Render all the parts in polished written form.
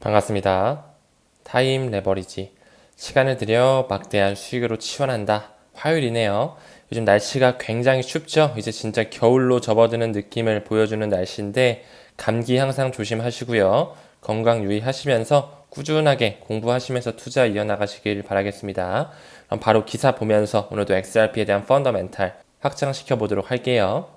반갑습니다. 타임 레버리지. 시간을 들여 막대한 수익으로 치환한다. 화요일이네요. 요즘 날씨가 굉장히 춥죠? 이제 진짜 겨울로 접어드는 느낌을 보여주는 날씨인데 감기 항상 조심하시고요. 건강 유의하시면서 꾸준하게 공부하시면서 투자 이어나가시길 바라겠습니다. 그럼 바로 기사 보면서 오늘도 XRP에 대한 펀더멘탈 확장시켜 보도록 할게요.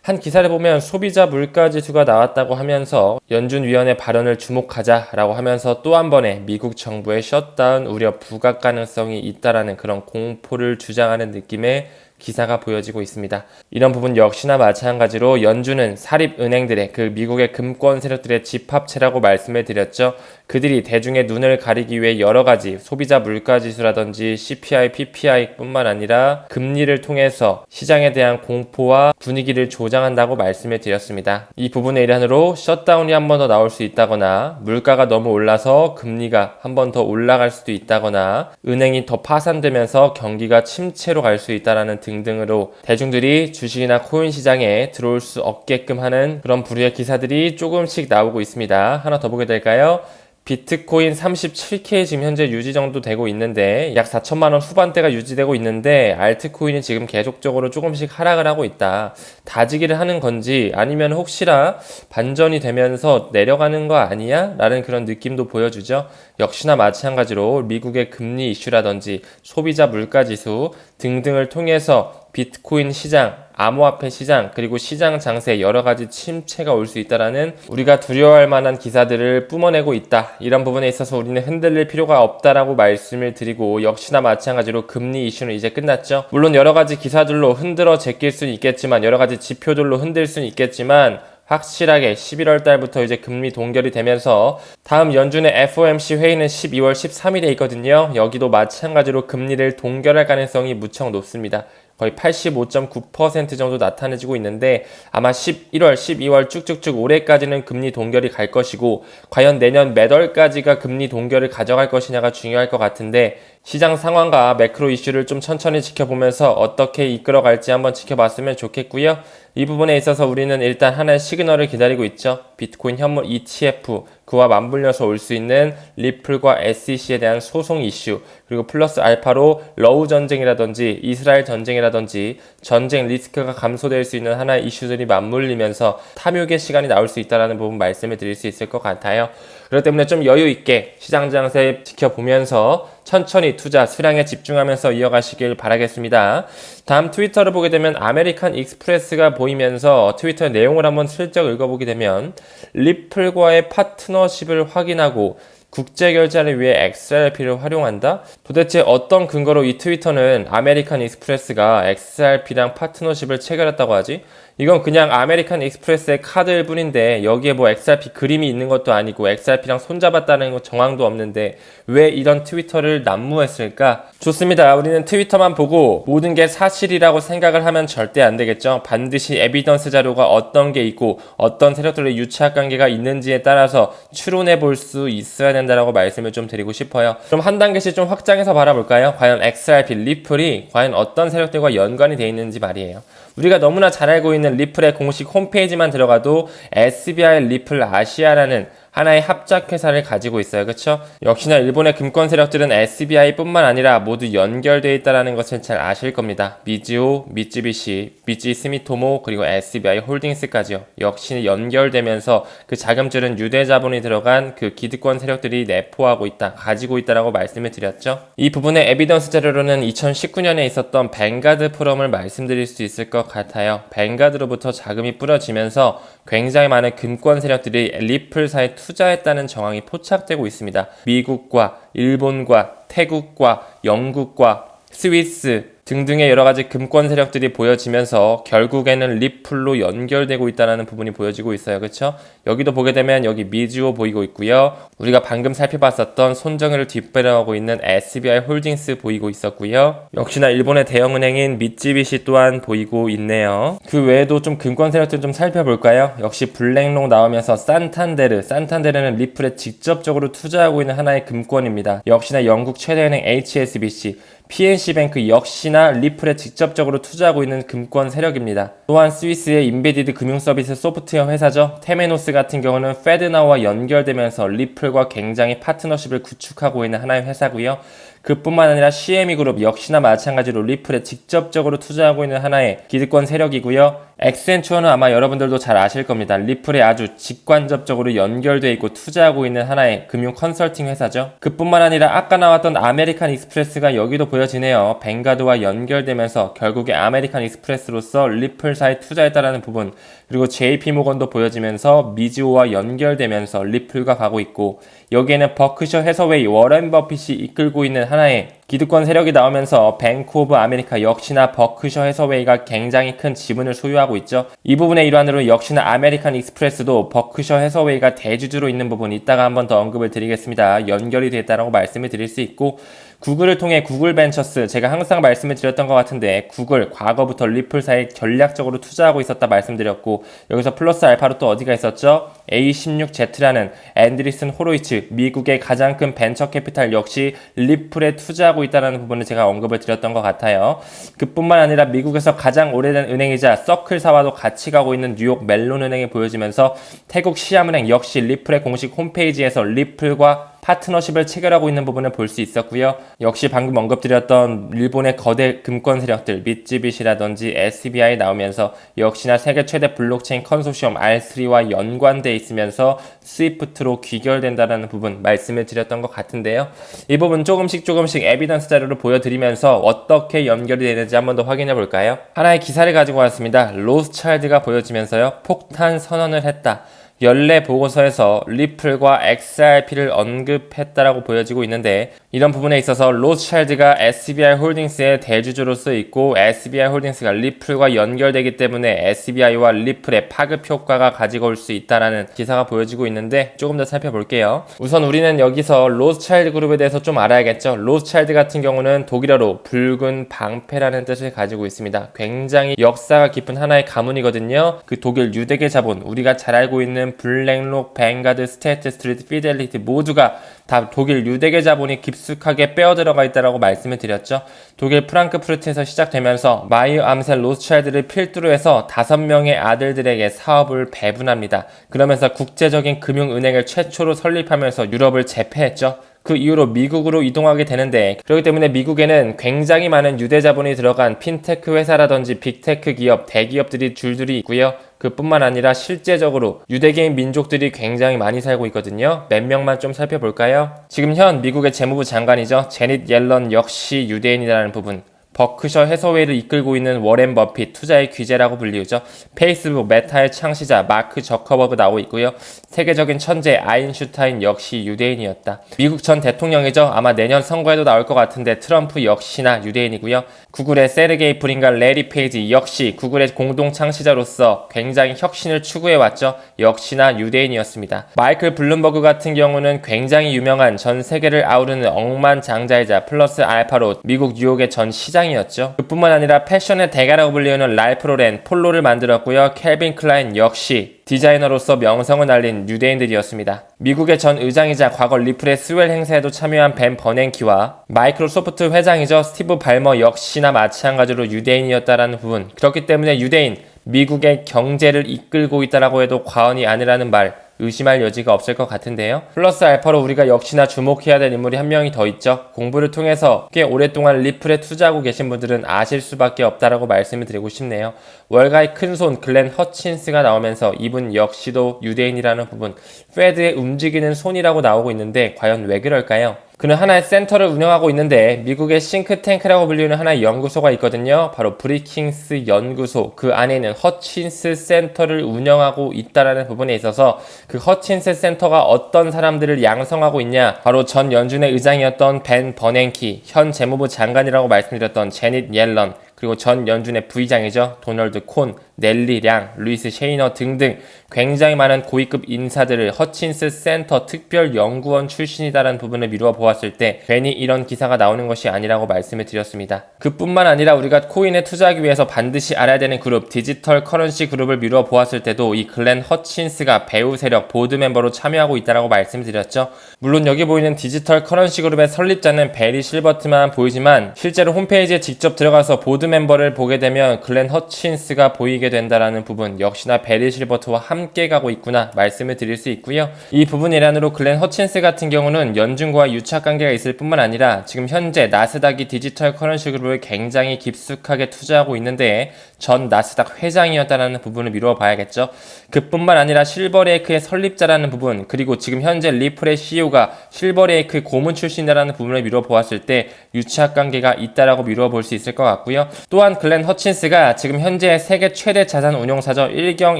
한 기사를 보면 소비자 물가지수가 나왔다고 하면서 연준 위원회 발언을 주목하자라고 하면서 또 한 번의 미국 정부의 셧다운 우려 부각 가능성이 있다라는 그런 공포를 주장하는 느낌의 기사가 보여지고 있습니다. 이런 부분 역시나 마찬가지로 연준은 사립은행들의 그 미국의 금권 세력들의 집합체라고 말씀을 드렸죠. 그들이 대중의 눈을 가리기 위해 여러 가지 소비자 물가지수라든지 CPI, PPI 뿐만 아니라 금리를 통해서 시장에 대한 공포와 분위기를 조장한다고 말씀을 드렸습니다. 이 부분의 일환으로 셧다운이 한 번 더 나올 수 있다거나 물가가 너무 올라서 금리가 한 번 더 올라갈 수도 있다거나 은행이 더 파산되면서 경기가 침체로 갈 수 있다라는 등등으로 대중들이 주식이나 코인 시장에 들어올 수 없게끔 하는 그런 부류의 기사들이 조금씩 나오고 있습니다. 하나 더 보게 될까요? 비트코인 37K 지금 현재 유지 정도 되고 있는데 약 4천만원 후반대가 유지되고 있는데 알트코인이 지금 계속적으로 조금씩 하락을 하고 있다. 다지기를 하는 건지 아니면 혹시나 반전이 되면서 내려가는 거 아니야? 라는 그런 느낌도 보여주죠. 역시나 마찬가지로 미국의 금리 이슈라든지 소비자 물가지수 등등을 통해서 비트코인 시장, 암호화폐 시장, 그리고 시장 장세 여러 가지 침체가 올 수 있다라는 우리가 두려워할 만한 기사들을 뿜어내고 있다. 이런 부분에 있어서 우리는 흔들릴 필요가 없다라고 말씀을 드리고 역시나 마찬가지로 금리 이슈는 이제 끝났죠. 물론 여러 가지 기사들로 흔들어 제낄 수는 있겠지만 여러 가지 지표들로 흔들 수는 있겠지만 확실하게 11월 달부터 이제 금리 동결이 되면서 다음 연준의 FOMC 회의는 12월 13일에 있거든요. 여기도 마찬가지로 금리를 동결할 가능성이 무척 높습니다. 거의 85.9% 정도 나타내지고 있는데 아마 11월, 12월 쭉쭉쭉 올해까지는 금리 동결이 갈 것이고 과연 내년 몇 월까지가 금리 동결을 가져갈 것이냐가 중요할 것 같은데 시장 상황과 매크로 이슈를 좀 천천히 지켜보면서 어떻게 이끌어갈지 한번 지켜봤으면 좋겠고요. 이 부분에 있어서 우리는 일단 하나의 시그널을 기다리고 있죠. 비트코인 현물 ETF, 그와 맞물려서 올 수 있는 리플과 SEC에 대한 소송 이슈, 그리고 플러스 알파로 러우 전쟁이라든지 이스라엘 전쟁이라든지 전쟁 리스크가 감소될 수 있는 하나의 이슈들이 맞물리면서 탐욕의 시간이 나올 수 있다는 부분 말씀을 드릴 수 있을 것 같아요. 그렇기 때문에 좀 여유 있게 시장 장세 지켜보면서 천천히 투자 수량에 집중하면서 이어가시길 바라겠습니다. 다음 트위터를 보게 되면 아메리칸 익스프레스가 보이면서 트위터의 내용을 한번 슬쩍 읽어보게 되면 리플과의 파트너십을 확인하고 국제 결제를 위해 XRP를 활용한다? 도대체 어떤 근거로 이 트위터는 아메리칸 익스프레스가 XRP랑 파트너십을 체결했다고 하지? 이건 그냥 아메리칸 익스프레스의 카드일 뿐인데 여기에 뭐 XRP 그림이 있는 것도 아니고 XRP랑 손잡았다는 정황도 없는데 왜 이런 트위터를 난무했을까? 좋습니다. 우리는 트위터만 보고 모든 게 사실이라고 생각을 하면 절대 안 되겠죠. 반드시 에비던스 자료가 어떤 게 있고 어떤 세력들의 유착 관계가 있는지에 따라서 추론해 볼 수 있어야 된다라고 말씀을 좀 드리고 싶어요. 그럼 한 단계씩 좀 확장해서 바라볼까요? 과연 XRP, 리플이 과연 어떤 세력들과 연관이 되어 있는지 말이에요. 우리가 너무나 잘 알고 있는 리플의 공식 홈페이지만 들어가도 SBI 리플 아시아라는 하나의 합작회사를 가지고 있어요. 그쵸? 역시나 일본의 금권 세력들은 SBI뿐만 아니라 모두 연결되어 있다는 것을 잘 아실 겁니다. 미즈호, 미쯔비시, 미쯔 스미토모 그리고 SBI 홀딩스까지요. 역시 연결되면서 그 자금줄은 유대 자본이 들어간 그 기득권 세력들이 내포하고 있다, 가지고 있다라고 말씀을 드렸죠. 이 부분의 에비던스 자료로는 2019년에 있었던 뱅가드 포럼을 말씀드릴 수 있을 것 같아요. 뱅가드로부터 자금이 뿌려지면서 굉장히 많은 금권 세력들이 리플사에 투자했다는 정황이 포착되고 있습니다. 미국과 일본과 태국과 영국과 스위스 등등의 여러 가지 금권 세력들이 보여지면서 결국에는 리플로 연결되고 있다는 부분이 보여지고 있어요. 그렇죠? 여기도 보게 되면 여기 미즈호 보이고 있고요. 우리가 방금 살펴봤었던 손정혜를 뒷배려하고 있는 SBI 홀딩스 보이고 있었고요. 역시나 일본의 대형은행인 미쯔비시 또한 보이고 있네요. 그 외에도 좀 금권 세력들 좀 살펴볼까요? 역시 블랙록 나오면서 산탄데르는 리플에 직접적으로 투자하고 있는 하나의 금권입니다. 역시나 영국 최대은행 HSBC, PNC뱅크 역시나 리플에 직접적으로 투자하고 있는 금권 세력입니다. 또한 스위스의 인베디드 금융서비스 소프트웨어 회사죠. 테메노스 같은 경우는 페드나우와 연결되면서 리플과 굉장히 파트너십을 구축하고 있는 하나의 회사고요. 그뿐만 아니라 CME 그룹 역시나 마찬가지로 리플에 직접적으로 투자하고 있는 하나의 기득권 세력이고요. 엑센추어는 아마 여러분들도 잘 아실 겁니다. 리플에 아주 직간접적으로 연결되어 있고 투자하고 있는 하나의 금융 컨설팅 회사죠. 그뿐만 아니라 아까 나왔던 아메리칸 익스프레스가 여기도 보여지네요. 뱅가드와 연결되면서 결국에 아메리칸 익스프레스로서 리플사에 투자했다라는 부분, 그리고 JP모건도 보여지면서 미즈호와 연결되면서 리플과 가고 있고, 여기에는 버크셔 해서웨이 워렌 버핏이 이끌고 있는 하나의 기득권 세력이 나오면서 뱅크 오브 아메리카 역시나 버크셔 해서웨이가 굉장히 큰 지분을 소유하고 있죠. 이 부분의 일환으로 역시나 아메리칸 익스프레스도 버크셔 해서웨이가 대주주로 있는 부분 이따가 한번 더 언급을 드리겠습니다. 연결이 됐다라고 말씀을 드릴 수 있고, 구글을 통해 구글 벤처스, 제가 항상 말씀을 드렸던 것 같은데 구글 과거부터 리플사에 전략적으로 투자하고 있었다 말씀드렸고, 여기서 플러스 알파로 또 어디가 있었죠? A16Z라는 앤드리슨 호로이츠 미국의 가장 큰 벤처 캐피탈 역시 리플에 투자하고 있다는 부분을 제가 언급을 드렸던 것 같아요. 그뿐만 아니라 미국에서 가장 오래된 은행이자 서클사와도 같이 가고 있는 뉴욕 멜론은행이 보여지면서 태국 시암은행 역시 리플의 공식 홈페이지에서 리플과 파트너십을 체결하고 있는 부분을 볼 수 있었고요. 역시 방금 언급드렸던 일본의 거대 금권 세력들 미쯔비시라든지 SBI 나오면서 역시나 세계 최대 블록체인 컨소시엄 R3와 연관돼 있으면서 스위프트로 귀결된다는 부분 말씀을 드렸던 것 같은데요. 이 부분 조금씩 에비던스 자료를 보여드리면서 어떻게 연결이 되는지 한번 더 확인해 볼까요? 하나의 기사를 가지고 왔습니다. 로스차일드가 보여지면서요. 폭탄 선언을 했다. 연례 보고서에서 리플과 XRP를 언급했다라고 보여지고 있는데, 이런 부분에 있어서 로스차일드가 SBI 홀딩스의 대주주로서 있고 SBI 홀딩스가 리플과 연결되기 때문에 SBI와 리플의 파급 효과가 가지고 올 수 있다라는 기사가 보여지고 있는데, 조금 더 살펴볼게요. 우선 우리는 여기서 로스차일드 그룹에 대해서 좀 알아야겠죠. 로스차일드 같은 경우는 독일어로 붉은 방패라는 뜻을 가지고 있습니다. 굉장히 역사가 깊은 하나의 가문이거든요. 그 독일 유대계 자본, 우리가 잘 알고 있는 블랙록, 뱅가드, 스테이트 스트리트, 피델리티 모두가 다 독일 유대계 자본이 깊숙하게 빼어 들어가 있다라고 말씀을 드렸죠. 독일 프랑크푸르트에서 시작되면서 마이어 암셀 로스차일드를 필두로 해서 5명의 아들들에게 사업을 배분합니다. 그러면서 국제적인 금융은행을 최초로 설립하면서 유럽을 제패했죠. 그 이후로 미국으로 이동하게 되는데, 그렇기 때문에 미국에는 굉장히 많은 유대 자본이 들어간 핀테크 회사라든지 빅테크 기업, 대기업들이 줄줄이 있고요. 그뿐만 아니라 실제적으로 유대계인 민족들이 굉장히 많이 살고 있거든요. 몇 명만 좀 살펴볼까요? 지금 현 미국의 재무부 장관이죠. 제닛 옐런 역시 유대인이라는 부분. 버크셔 해서웨이를 이끌고 있는 워렌 버핏, 투자의 귀재라고 불리우죠. 페이스북 메타의 창시자 마크 저커버그 나오고 있고요. 세계적인 천재 아인슈타인 역시 유대인이었다. 미국 전 대통령이죠. 아마 내년 선거에도 나올 것 같은데 트럼프 역시나 유대인이고요. 구글의 세르게이 브린과 레리 페이지 역시 구글의 공동 창시자로서 굉장히 혁신을 추구해왔죠. 역시나 유대인이었습니다. 마이클 블룸버그 같은 경우는 굉장히 유명한 전 세계를 아우르는 억만장자이자 플러스 알파로 미국 뉴욕의 전 시장이었죠. 그뿐만 아니라 패션의 대가라고 불리우는 랄프 로렌, 폴로를 만들었고요. 캘빈 클라인 역시 디자이너로서 명성을 날린 유대인들이었습니다. 미국의 전 의장이자 과거 리플의 스웰 행사에도 참여한 벤 버냉키와 마이크로소프트 회장이죠. 스티브 발머 역시나 마찬가지로 유대인이었다라는 부분. 그렇기 때문에 유대인, 미국의 경제를 이끌고 있다라고 해도 과언이 아니라는 말 의심할 여지가 없을 것 같은데요. 플러스 알파로 우리가 역시나 주목해야 될 인물이 한 명이 더 있죠. 공부를 통해서 꽤 오랫동안 리플에 투자하고 계신 분들은 아실 수밖에 없다라고 말씀을 드리고 싶네요. 월가의 큰손 글렌 허친스가 나오면서 이분 역시도 유대인이라는 부분, 페드의 움직이는 손이라고 나오고 있는데 과연 왜 그럴까요? 그는 하나의 센터를 운영하고 있는데 미국의 싱크탱크라고 불리는 하나의 연구소가 있거든요. 바로 브리킹스 연구소. 그 안에 있는 허친스 센터를 운영하고 있다라는 부분에 있어서 그 허친스 센터가 어떤 사람들을 양성하고 있냐, 바로 전 연준의 의장이었던 벤 버냉키, 현 재무부 장관이라고 말씀드렸던 제닛 옐런, 그리고 전 연준의 부의장이죠. 도널드 콘, 넬리 량, 루이스 셰이너 등등 굉장히 많은 고위급 인사들을 허친스 센터 특별연구원 출신이다라는 부분을 미루어 보았을 때 괜히 이런 기사가 나오는 것이 아니라고 말씀을 드렸습니다. 그뿐만 아니라 우리가 코인에 투자하기 위해서 반드시 알아야 되는 그룹 디지털 커런시 그룹을 미루어 보았을 때도 이 글렌 허친스가 배후 세력 보드 멤버로 참여하고 있다라고 말씀드렸죠. 물론 여기 보이는 디지털 커런시 그룹의 설립자는 베리 실버트만 보이지만 실제로 홈페이지에 직접 들어가서 보드 멤버를 보게 되면 글렌 허친스가 보이게 된다라는 부분 역시나 베리 실버트와 함께 가고 있구나 말씀을 드릴 수 있고요. 이 부분 일환으로 글렌 허친스 같은 경우는 연준과 유착 관계가 있을 뿐만 아니라 지금 현재 나스닥이 디지털 커런시 그룹을 굉장히 깊숙하게 투자하고 있는데 전 나스닥 회장이었다는 부분을 미루어 봐야겠죠. 그뿐만 아니라 실버레이크의 설립자라는 부분 그리고 지금 현재 리플의 CEO가 실버레이크 고문 출신이라는 부분을 미루어 보았을 때 유착 관계가 있다라고 미루어 볼 수 있을 것 같고요. 또한 글렌 허친스가 지금 현재 세계 최대 자산 운용사죠. 1경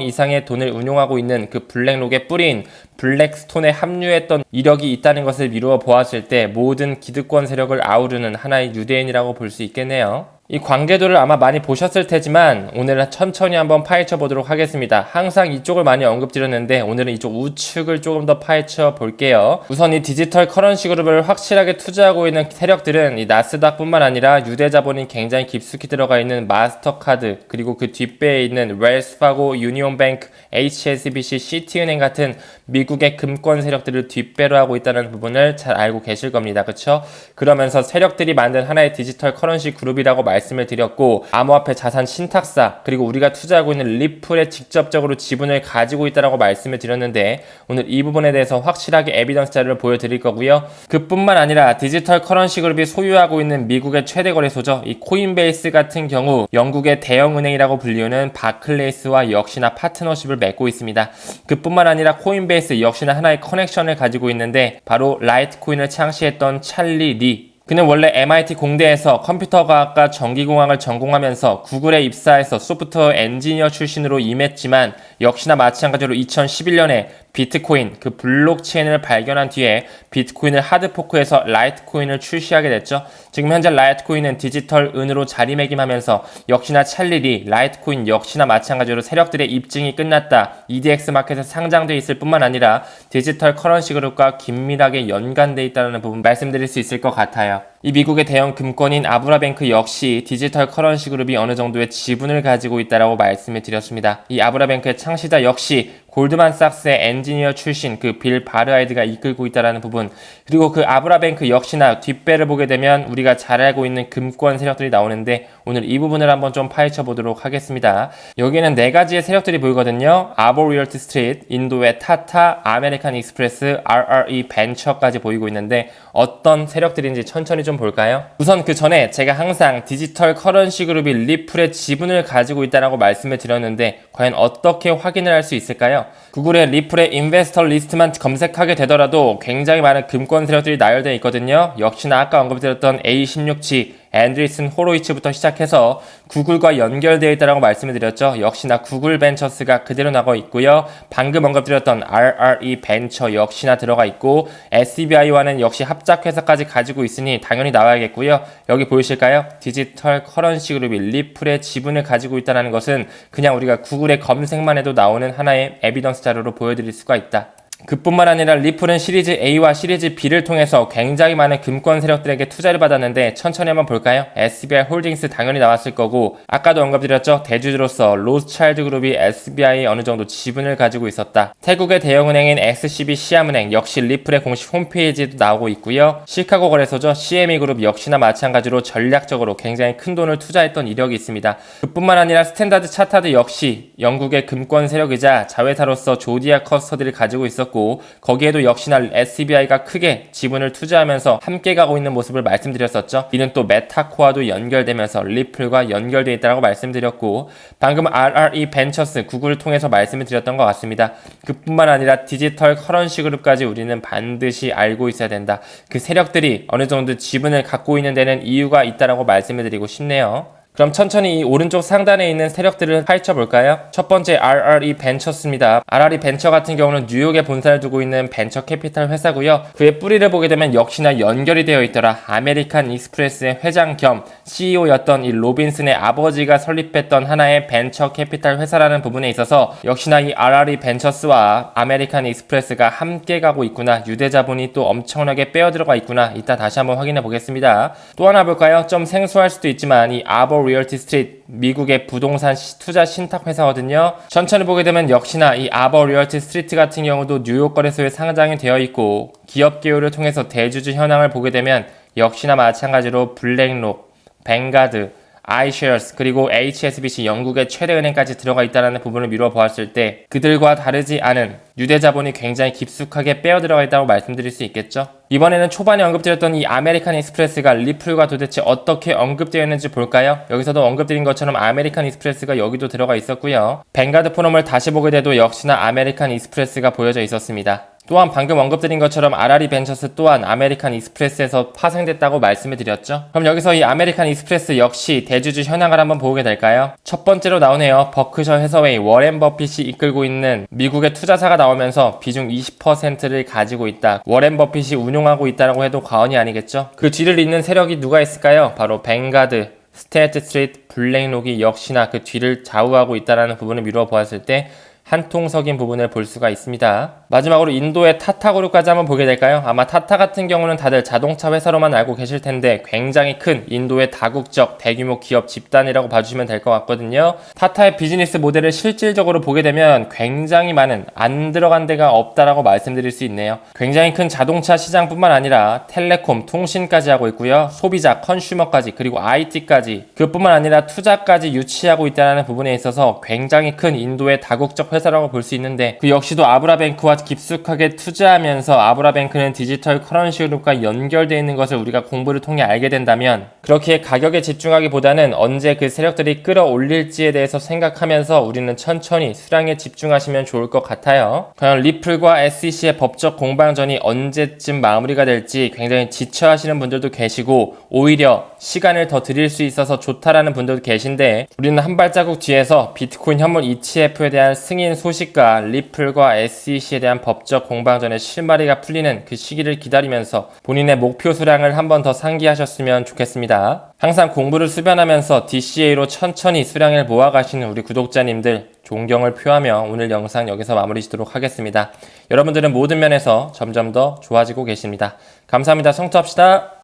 이상의 돈을 운용하고 있는 그 블랙록의 뿌리인 블랙스톤에 합류했던 이력이 있다는 것을 미루어 보았을 때 모든 기득권 세력을 아우르는 하나의 유대인이라고 볼 수 있겠네요. 이 관계도를 아마 많이 보셨을 테지만 오늘은 천천히 한번 파헤쳐 보도록 하겠습니다. 항상 이쪽을 많이 언급드렸는데 오늘은 이쪽 우측을 조금 더 파헤쳐 볼게요. 우선 이 디지털 커런시 그룹을 확실하게 투자하고 있는 세력들은 이 나스닥 뿐만 아니라 유대 자본이 굉장히 깊숙이 들어가 있는 마스터카드 그리고 그 뒷배에 있는 웰스파고, 유니온뱅크, HSBC, 시티은행 같은 미국의 금권 세력들을 뒷배로 하고 있다는 부분을 잘 알고 계실 겁니다. 그쵸? 그러면서 세력들이 만든 하나의 디지털 커런시 그룹이라고 말씀을 드렸고 암호화폐 자산 신탁사 그리고 우리가 투자하고 있는 리플에 직접적으로 지분을 가지고 있다고 말씀을 드렸는데 오늘 이 부분에 대해서 확실하게 에비던스 자료를 보여드릴 거고요. 그뿐만 아니라 디지털 커런시 그룹이 소유하고 있는 미국의 최대 거래소죠. 이 코인베이스 같은 경우 영국의 대형은행이라고 불리우는 바클레이스와 역시나 파트너십을 맺고 있습니다. 그뿐만 아니라 코인베이스 역시나 하나의 커넥션을 가지고 있는데 바로 라이트코인을 창시했던 찰리 리 그는 원래 MIT 공대에서 컴퓨터과학과 전기공학을 전공하면서 구글에 입사해서 소프트웨어 엔지니어 출신으로 임했지만 역시나 마찬가지로 2011년에 비트코인, 그 블록체인을 발견한 뒤에 비트코인을 하드포크해서 라이트코인을 출시하게 됐죠. 지금 현재 라이트코인은 디지털 은으로 자리매김하면서 역시나 찰리리, 라이트코인 역시나 마찬가지로 세력들의 입증이 끝났다. EDX 마켓에 상장되어 있을 뿐만 아니라 디지털 커런시 그룹과 긴밀하게 연관되어 있다는 부분 말씀드릴 수 있을 것 같아요. 이 미국의 대형 금권인 아브라뱅크 역시 디지털 커런시 그룹이 어느 정도의 지분을 가지고 있다고 말씀을 드렸습니다. 이 아브라뱅크의 창시자 역시 골드만삭스의 엔지니어 출신 그 빌 바르아이드가 이끌고 있다는 부분 그리고 그 아브라뱅크 역시나 뒷배를 보게 되면 우리가 잘 알고 있는 금권 세력들이 나오는데 오늘 이 부분을 한번 좀 파헤쳐 보도록 하겠습니다. 여기에는 네 가지의 세력들이 보이거든요. 아보 리얼티 스트리트, 인도의 타타, 아메리칸 익스프레스, RRE 벤처까지 보이고 있는데 어떤 세력들인지 천천히 좀 볼까요? 우선 그 전에 제가 항상 디지털 커런시 그룹이 리플의 지분을 가지고 있다고 말씀을 드렸는데 과연 어떻게 확인을 할 수 있을까요? 구글에 리플의 인베스터 리스트만 검색하게 되더라도 굉장히 많은 금권 세력들이 나열되어 있거든요. 역시나 아까 언급드렸던 A16G, 앤드리슨 호로이츠부터 시작해서 구글과 연결되어 있다고 말씀을 드렸죠. 역시나 구글 벤처스가 그대로 나가 있고요. 방금 언급드렸던 RRE 벤처 역시나 들어가 있고 SBI와는 역시 합작회사까지 가지고 있으니 당연히 나와야겠고요. 여기 보이실까요? 디지털 커런시 그룹이 리플의 지분을 가지고 있다는 것은 그냥 우리가 구글의 검색만 해도 나오는 하나의 에비던스 자료로 보여드릴 수가 있다. 그뿐만 아니라 리플은 시리즈 A와 시리즈 B를 통해서 굉장히 많은 금권 세력들에게 투자를 받았는데 천천히 한번 볼까요? SBI 홀딩스 당연히 나왔을 거고 아까도 언급드렸죠. 대주주로서 로스차일드 그룹이 SBI에 어느 정도 지분을 가지고 있었다. 태국의 대형은행인 XCB 시암은행 역시 리플의 공식 홈페이지에도 나오고 있고요. 시카고 거래소죠. CME 그룹 역시나 마찬가지로 전략적으로 굉장히 큰 돈을 투자했던 이력이 있습니다. 그뿐만 아니라 스탠다드 차타드 역시 영국의 금권 세력이자 자회사로서 조디아 커스터디를 가지고 있었고 거기에도 역시나 SBI가 크게 지분을 투자하면서 함께 가고 있는 모습을 말씀드렸었죠. 이는 또 메타코아도 연결되면서 리플과 연결되어 있다고 말씀드렸고 방금 RRE 벤처스 구글을 통해서 말씀을 드렸던 것 같습니다. 그뿐만 아니라 디지털 커런시 그룹까지 우리는 반드시 알고 있어야 된다. 그 세력들이 어느 정도 지분을 갖고 있는 데는 이유가 있다고 말씀을 드리고 싶네요. 그럼 천천히 이 오른쪽 상단에 있는 세력들을 파헤쳐 볼까요? 첫 번째 RRE 벤처스입니다. RRE 벤처 같은 경우는 뉴욕에 본사를 두고 있는 벤처 캐피탈 회사고요. 그의 뿌리를 보게 되면 역시나 연결이 되어 있더라. 아메리칸 익스프레스의 회장 겸 CEO였던 이 로빈슨의 아버지가 설립했던 하나의 벤처 캐피탈 회사라는 부분에 있어서 역시나 이 RRE 벤처스와 아메리칸 익스프레스가 함께 가고 있구나. 유대 자본이 또 엄청나게 빼어 들어가 있구나. 이따 다시 한번 확인해 보겠습니다. 또 하나 볼까요? 좀 생소할 수도 있지만 이 아버 리얼티 스트리트, 미국의 부동산 투자 신탁 회사거든요. 천천히 보게 되면 역시나 이 아버 리얼티 스트리트 같은 경우도 뉴욕 거래소에 상장이 되어 있고, 기업 개요를 통해서 대주주 현황을 보게 되면 역시나 마찬가지로 블랙록, 뱅가드, 아이쉐어스 그리고 HSBC 영국의 최대 은행까지 들어가 있다는 부분을 미루어 보았을 때 그들과 다르지 않은 유대 자본이 굉장히 깊숙하게 빼어 들어가 있다고 말씀드릴 수 있겠죠. 이번에는 초반에 언급드렸던 이 아메리칸 익스프레스가 리플과 도대체 어떻게 언급되어 있는지 볼까요? 여기서도 언급드린 것처럼 아메리칸 익스프레스가 여기도 들어가 있었고요. 뱅가드 포럼을 다시 보게 돼도 역시나 아메리칸 익스프레스가 보여져 있었습니다. 또한 방금 언급드린 것처럼 RRE 벤처스 또한 아메리칸 익스프레스에서 파생됐다고 말씀을 드렸죠. 그럼 여기서 이 아메리칸 익스프레스 역시 대주주 현황을 한번 보게 될까요? 첫 번째로 나오네요. 버크셔 해서웨이 워렌 버핏이 이끌고 있는 미국의 투자사가 나오면서 비중 20%를 가지고 있다. 워렌 버핏이 운용하고 있다고 해도 과언이 아니겠죠. 그 뒤를 잇는 세력이 누가 있을까요? 바로 뱅가드, 스테이트 스트리트, 블랙록이 역시나 그 뒤를 좌우하고 있다는 부분을 미루어 보았을 때 한통속인 부분을 볼 수가 있습니다. 마지막으로 인도의 타타 그룹까지 한번 보게 될까요? 아마 타타 같은 경우는 다들 자동차 회사로만 알고 계실 텐데 굉장히 큰 인도의 다국적 대규모 기업 집단이라고 봐주시면 될 것 같거든요. 타타의 비즈니스 모델을 실질적으로 보게 되면 굉장히 많은 안 들어간 데가 없다라고 말씀드릴 수 있네요. 굉장히 큰 자동차 시장뿐만 아니라 텔레콤, 통신까지 하고 있고요. 소비자, 컨슈머까지 그리고 IT까지 그뿐만 아니라 투자까지 유치하고 있다는 부분에 있어서 굉장히 큰 인도의 다국적 회사라고 볼 수 있는데 그 역시도 아브라뱅크와 깊숙하게 투자하면서 아브라뱅크는 디지털 커런시 그룹과 연결되어 있는 것을 우리가 공부를 통해 알게 된다면 그렇게 가격에 집중하기보다는 언제 그 세력들이 끌어올릴지에 대해서 생각하면서 우리는 천천히 수량에 집중하시면 좋을 것 같아요. 과연 리플과 SEC의 법적 공방전이 언제쯤 마무리가 될지 굉장히 지쳐하시는 분들도 계시고 오히려 시간을 더 드릴 수 있어서 좋다라는 분들도 계신데 우리는 한 발자국 뒤에서 비트코인 현물 ETF에 대한 승인 소식과 리플과 SEC에 대한 법적 공방전의 실마리가 풀리는 그 시기를 기다리면서 본인의 목표 수량을 한 번 더 상기하셨으면 좋겠습니다. 항상 공부를 수변하면서 DCA로 천천히 수량을 모아가시는 우리 구독자님들 존경을 표하며 오늘 영상 여기서 마무리 짓도록 하겠습니다. 여러분들은 모든 면에서 점점 더 좋아지고 계십니다. 감사합니다. 성투합시다.